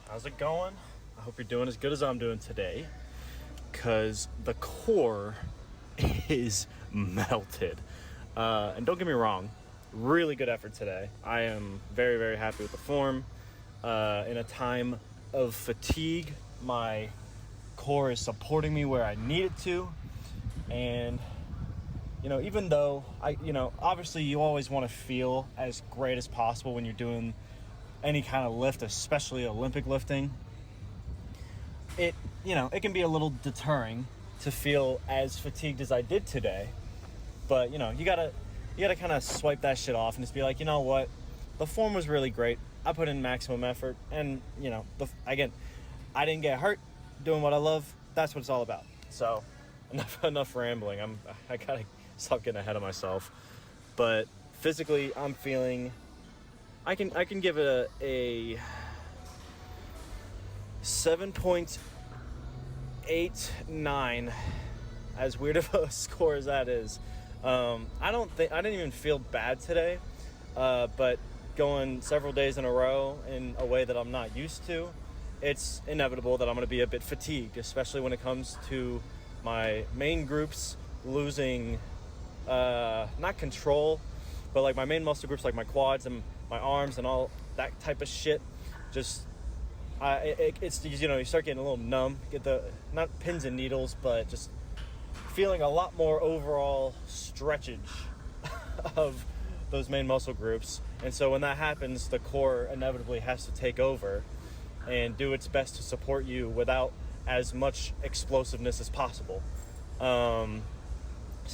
How's it going? I hope you're doing as good as I'm doing today, because the core is melted. And don't get me wrong, really good effort today. I am very, very happy with the form. In a time of fatigue, my core is supporting me where I need it to. And, even though obviously you always want to feel as great as possible when you're doing any kind of lift, especially Olympic lifting, it can be a little deterring to feel as fatigued as I did today. But you gotta kind of swipe that shit off and just be like, you know what, the form was really great. I put in maximum effort, and again, I didn't get hurt doing what I love. That's what it's all about. So enough rambling. I gotta stop getting ahead of myself. But physically, I'm feeling. I can give it a 7.89, as weird of a score as that is. I didn't even feel bad today, but going several days in a row in a way that I'm not used to, it's inevitable that I'm going to be a bit fatigued, especially when it comes to my main groups losing, not control, but like my main muscle groups, like my quads and my arms and all that type of shit. Just it's you start getting a little numb, get the not pins and needles, but just feeling a lot more overall stretchage of those main muscle groups. And so when that happens, the core inevitably has to take over and do its best to support you without as much explosiveness as possible. So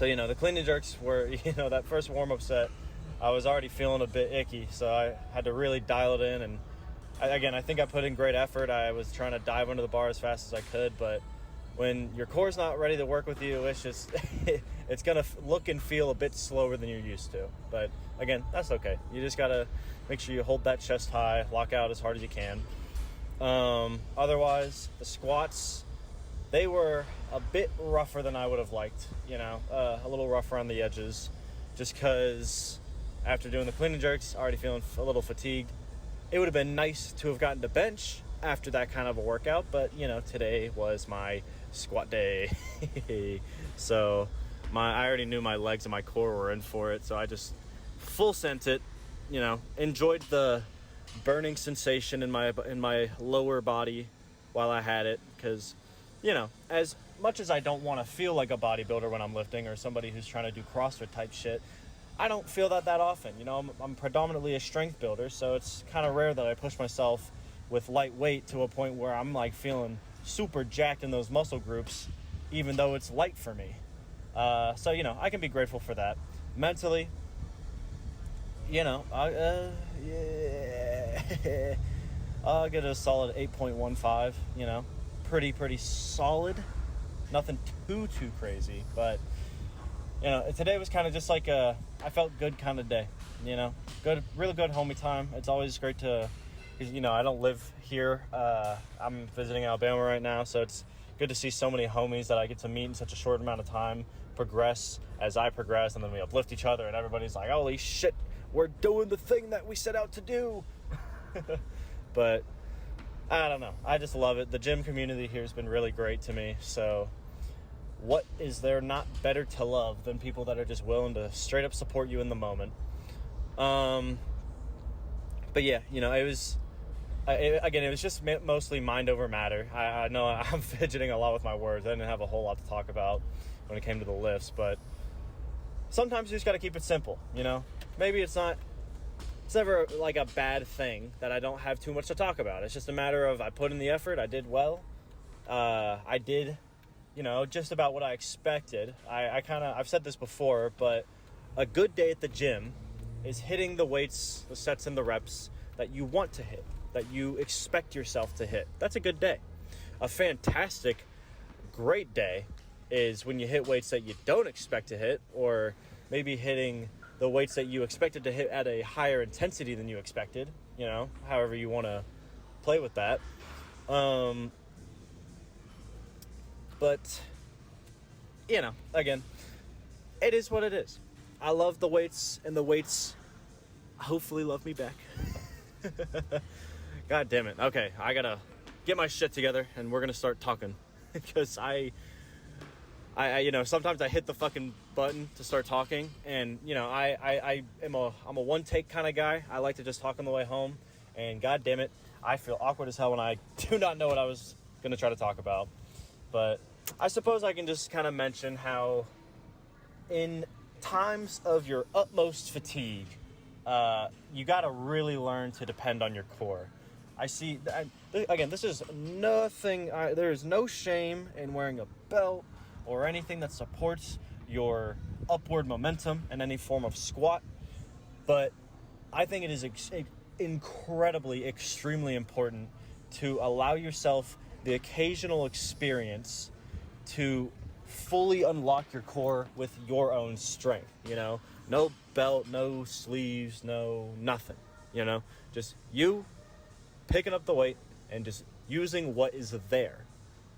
the clean and jerks were, that first warm-up set, I was already feeling a bit icky, so I had to really dial it in. And I think I put in great effort. I was trying to dive under the bar as fast as I could, but when your core's not ready to work with you, it's just it's gonna look and feel a bit slower than you're used to. But again, that's okay. You just gotta make sure you hold that chest high, lock out as hard as you can. Otherwise, the squats, they were a bit rougher than I would have liked. A little rough around the edges, just because after doing the clean and jerks, already feeling a little fatigued. It would have been nice to have gotten to bench after that kind of a workout, but today was my squat day. So I already knew my legs and my core were in for it, so I just full sent it. Enjoyed the burning sensation in my lower body while I had it, because as much as I don't want to feel like a bodybuilder when I'm lifting, or somebody who's trying to do CrossFit type shit, I don't feel that often. I'm predominantly a strength builder, so it's kind of rare that I push myself with light weight to a point where I'm like feeling super jacked in those muscle groups, even though it's light for me. So I can be grateful for that. Mentally, I'll get a solid 8.15. Pretty solid. Nothing too crazy, but today was kind of just like I felt good kind of day. Good, really good homie time. It's always great to. I don't live here. I'm visiting Alabama right now, so it's good to see so many homies that I get to meet in such a short amount of time progress as I progress, and then we uplift each other, and everybody's like, holy shit, we're doing the thing that we set out to do. But I don't know. I just love it. The gym community here has been really great to me, so what is there not better to love than people that are just willing to straight up support you in the moment? But yeah, it was... it was just mostly mind over matter. I know I'm fidgeting a lot with my words. I didn't have a whole lot to talk about when it came to the lifts, but sometimes you just got to keep it simple, Maybe it's never like a bad thing that I don't have too much to talk about. It's just a matter of I put in the effort, I did well. I did, just about what I expected. I've said this before, but a good day at the gym is hitting the weights, the sets, and the reps that you want to hit, that you expect yourself to hit. That's a good day. A fantastic, great day is when you hit weights that you don't expect to hit, or maybe hitting the weights that you expected to hit at a higher intensity than you expected, however you want to play with that. But, again, it is what it is. I love the weights, and the weights hopefully love me back. God damn it. Okay, I gotta get my shit together and we're gonna start talking. Because I sometimes I hit the fucking button to start talking, and I'm a one take kind of guy. I like to just talk on the way home, and god damn it, I feel awkward as hell when I do not know what I was gonna try to talk about. But I suppose I can just kind of mention how in times of your utmost fatigue, you gotta really learn to depend on your core. Again, this is nothing, there is no shame in wearing a belt or anything that supports your upward momentum in any form of squat, but I think it is incredibly, extremely important to allow yourself the occasional experience to fully unlock your core with your own strength, no belt, no sleeves, no nothing, just you picking up the weight and just using what is there.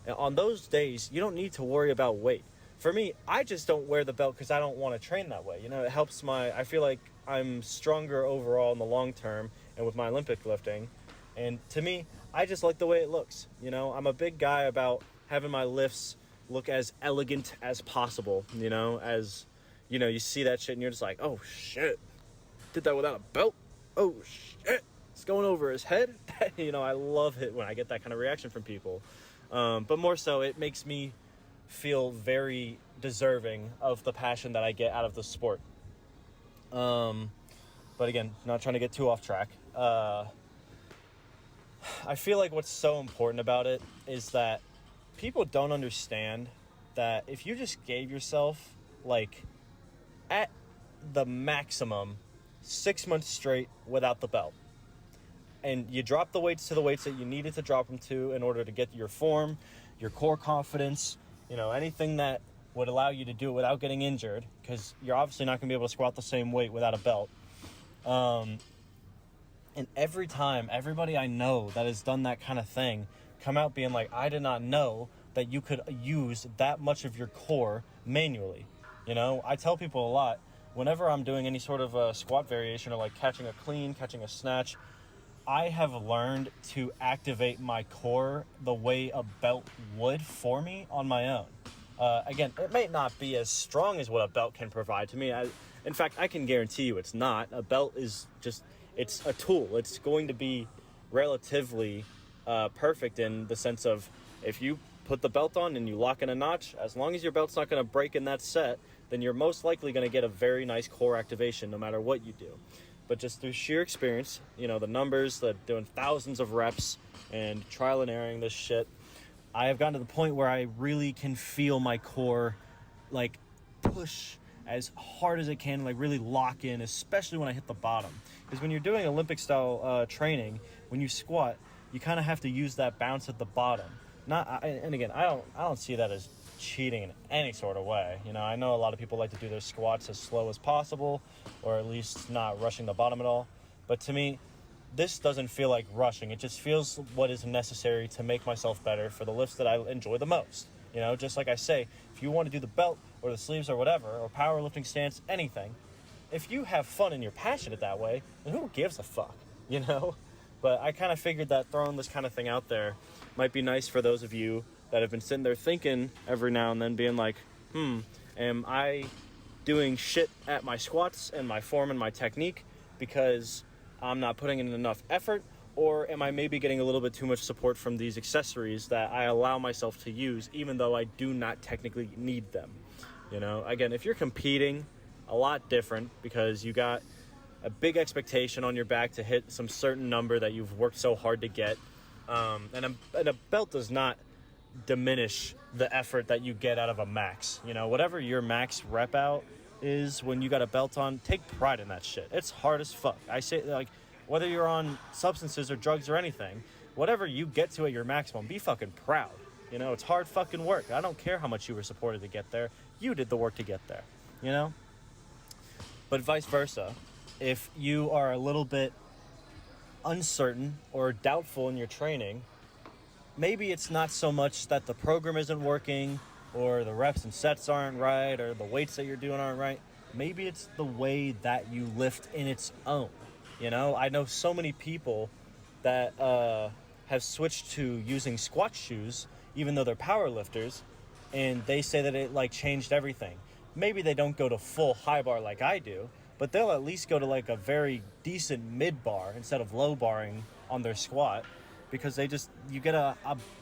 And on those days, you don't need to worry about weight. For me, I just don't wear the belt because I don't want to train that way. It helps I feel like I'm stronger overall in the long term and with my Olympic lifting. And to me, I just like the way it looks. I'm a big guy about having my lifts look as elegant as possible, as, you see that shit and you're just like, oh shit, did that without a belt? Oh shit. It's going over his head. I love it when I get that kind of reaction from people. But more so, it makes me feel very deserving of the passion that I get out of the sport. But again, not trying to get too off track. I feel like what's so important about it is that people don't understand that if you just gave yourself, at the maximum, 6 months straight without the belt, and you drop the weights to the weights that you needed to drop them to in order to get your form, your core confidence, anything that would allow you to do it without getting injured, because you're obviously not going to be able to squat the same weight without a belt. And every time, everybody I know that has done that kind of thing come out being like, I did not know that you could use that much of your core manually. I tell people a lot, whenever I'm doing any sort of a squat variation or catching a clean, catching a snatch, I have learned to activate my core the way a belt would for me on my own. Again, it may not be as strong as what a belt can provide to me. In fact, I can guarantee you it's not. A belt is it's a tool. It's going to be relatively perfect in the sense of if you put the belt on and you lock in a notch, as long as your belt's not going to break in that set, then you're most likely going to get a very nice core activation no matter what you do. But just through sheer experience, the numbers, doing thousands of reps and trial and erroring this shit, I have gotten to the point where I really can feel my core push as hard as it can, really lock in, especially when I hit the bottom. Because when you're doing Olympic style training, when you squat, you kind of have to use that bounce at the bottom. And again, I don't see that as cheating in any sort of way. I know a lot of people like to do their squats as slow as possible, or at least not rushing the bottom at all. But to me, this doesn't feel like rushing. It just feels what is necessary to make myself better for the lifts that I enjoy the most. Just like I say, if you want to do the belt or the sleeves or whatever, or powerlifting stance, anything, if you have fun and you're passionate that way, then who gives a fuck, But I kind of figured that throwing this kind of thing out there might be nice for those of you that have been sitting there thinking every now and then, being like, am I doing shit at my squats and my form and my technique because I'm not putting in enough effort? Or am I maybe getting a little bit too much support from these accessories that I allow myself to use even though I do not technically need them? Again, if you're competing, a lot different because you got a big expectation on your back to hit some certain number that you've worked so hard to get. And a belt does not diminish the effort that you get out of a max. Whatever your max rep out is when you got a belt on, take pride in that shit. It's hard as fuck. I say, whether you're on substances or drugs or anything, whatever you get to at your maximum, be fucking proud. It's hard fucking work. I don't care how much you were supported to get there. You did the work to get there, But vice versa, if you are a little bit uncertain or doubtful in your training, maybe it's not so much that the program isn't working or the reps and sets aren't right or the weights that you're doing aren't right. Maybe it's the way that you lift in its own. I know so many people that have switched to using squat shoes, even though they're power lifters, and they say that it like changed everything. Maybe they don't go to full high bar like I do, but they'll at least go to like a very decent mid bar instead of low barring on their squat, because you get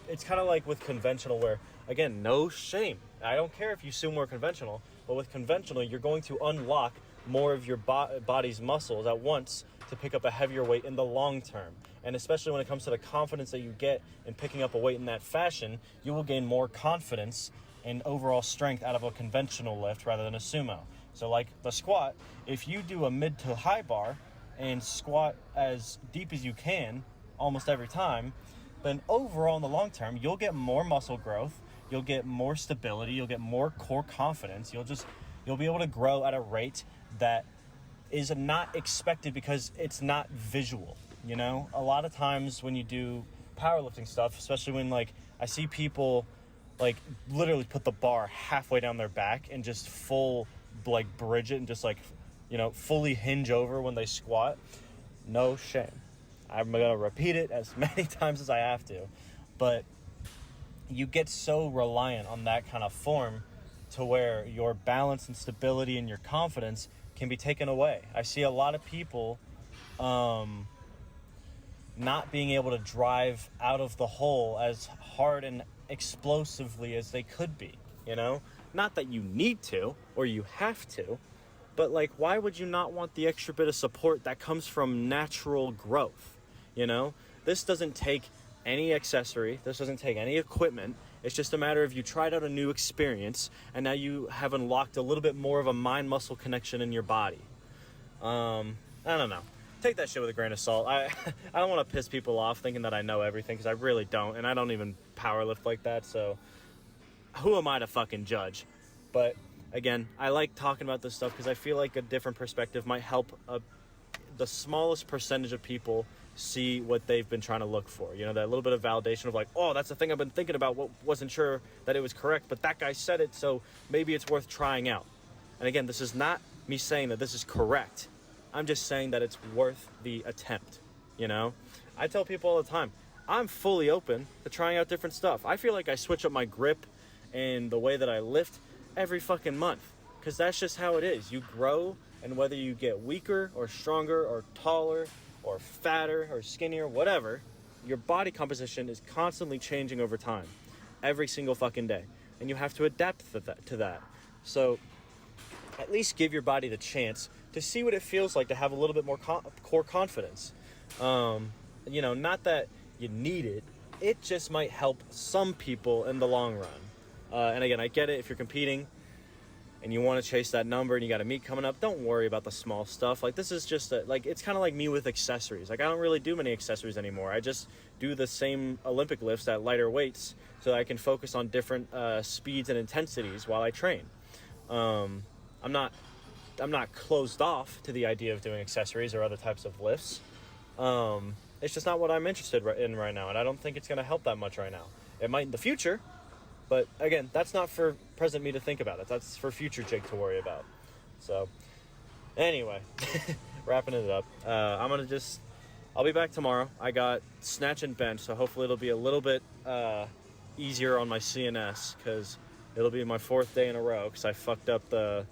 it's kind of like with conventional where, again, no shame. I don't care if you sumo or conventional, but with conventional, you're going to unlock more of your body's muscles at once to pick up a heavier weight in the long term. And especially when it comes to the confidence that you get in picking up a weight in that fashion, you will gain more confidence and overall strength out of a conventional lift rather than a sumo. So like the squat, if you do a mid to high bar and squat as deep as you can almost every time, then overall in the long term, you'll get more muscle growth, you'll get more stability, you'll get more core confidence, you'll be able to grow at a rate that is not expected because it's not visual, you know? A lot of times when you do powerlifting stuff, especially when like I see people like literally put the bar halfway down their back and just full like bridge it and just like, you know, fully hinge over when they squat. No shame. I'm gonna repeat it as many times as I have to, but you get so reliant on that kind of form to where your balance and stability and your confidence can be taken away. I see a lot of people not being able to drive out of the hole as hard and explosively as they could be, you know? Not that you need to or you have to, but like, why would you not want the extra bit of support that comes from natural growth, you know? This doesn't take any accessory, this doesn't take any equipment. It's just a matter of you tried out a new experience and now you have unlocked a little bit more of a mind-muscle connection in your body. I don't know. Take that shit with a grain of salt. I don't want to piss people off thinking that I know everything, because I really don't, and I don't even power lift like that, so who am I to fucking judge? But again, I like talking about this stuff because I feel like a different perspective might help the smallest percentage of people see what they've been trying to look for. You know, that little bit of validation of like, oh, that's the thing I've been thinking about, wasn't sure that it was correct, but that guy said it, so maybe it's worth trying out. And again, this is not me saying that this is correct. I'm just saying that it's worth the attempt, you know? I tell people all the time, I'm fully open to trying out different stuff. I feel like I switch up my grip and the way that I lift every fucking month, because that's just how it is. You grow, and whether you get weaker or stronger or taller or fatter or skinnier, whatever, your body composition is constantly changing over time, every single fucking day, and you have to adapt to that. So at least give your body the chance to see what it feels like to have a little bit more core confidence. You know, not that you need it, it just might help some people in the long run. And again, I get it, if you're competing and you want to chase that number and you got a meet coming up, don't worry about the small stuff. Like, this is just it's kind of like me with accessories. Like, I don't really do many accessories anymore. I just do the same Olympic lifts at lighter weights so that I can focus on different speeds and intensities while I train. I'm not closed off to the idea of doing accessories or other types of lifts. It's just not what I'm interested in right now, and I don't think it's going to help that much right now. It might in the future, but again, that's not for present me to think about it. That's for future Jake to worry about. So, anyway, wrapping it up. I'll be back tomorrow. I got snatch and bench, so hopefully it'll be a little bit easier on my CNS, because it'll be my 4th day in a row, because I fucked up to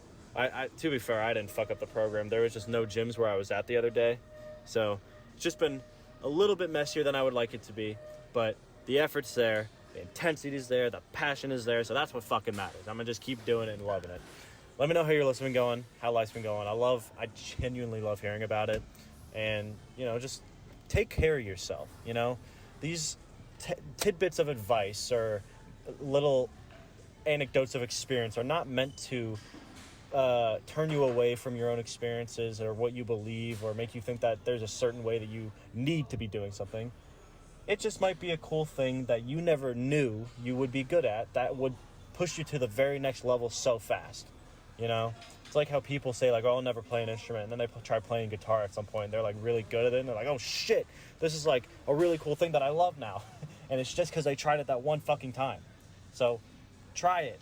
be fair, I didn't fuck up the program. There was just no gyms where I was at the other day. So it's just been a little bit messier than I would like it to be. But the effort's there, the intensity is there, the passion is there. So that's what fucking matters. I'm going to just keep doing it and loving it. Let me know how your life's been going, how life's been going. I genuinely love hearing about it. And, you know, just take care of yourself, you know. These tidbits of advice or little anecdotes of experience are not meant to turn you away from your own experiences or what you believe, or make you think that there's a certain way that you need to be doing something. It just might be a cool thing that you never knew you would be good at that would push you to the very next level so fast, you know? It's like how people say, like, oh, I'll never play an instrument, and then they try playing guitar at some point, and they're, like, really good at it, and they're like, oh, shit, this is, like, a really cool thing that I love now. And it's just because they tried it that one fucking time. So, try it.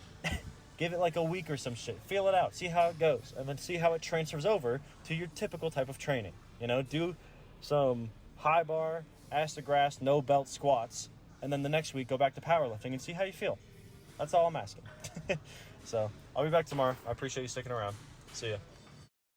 Give it like a week or some shit. Feel it out. See how it goes. And then see how it transfers over to your typical type of training. You know, do some high bar, ass to grass, no belt squats, and then the next week go back to powerlifting and see how you feel. That's all I'm asking. So I'll be back tomorrow. I appreciate you sticking around. See ya.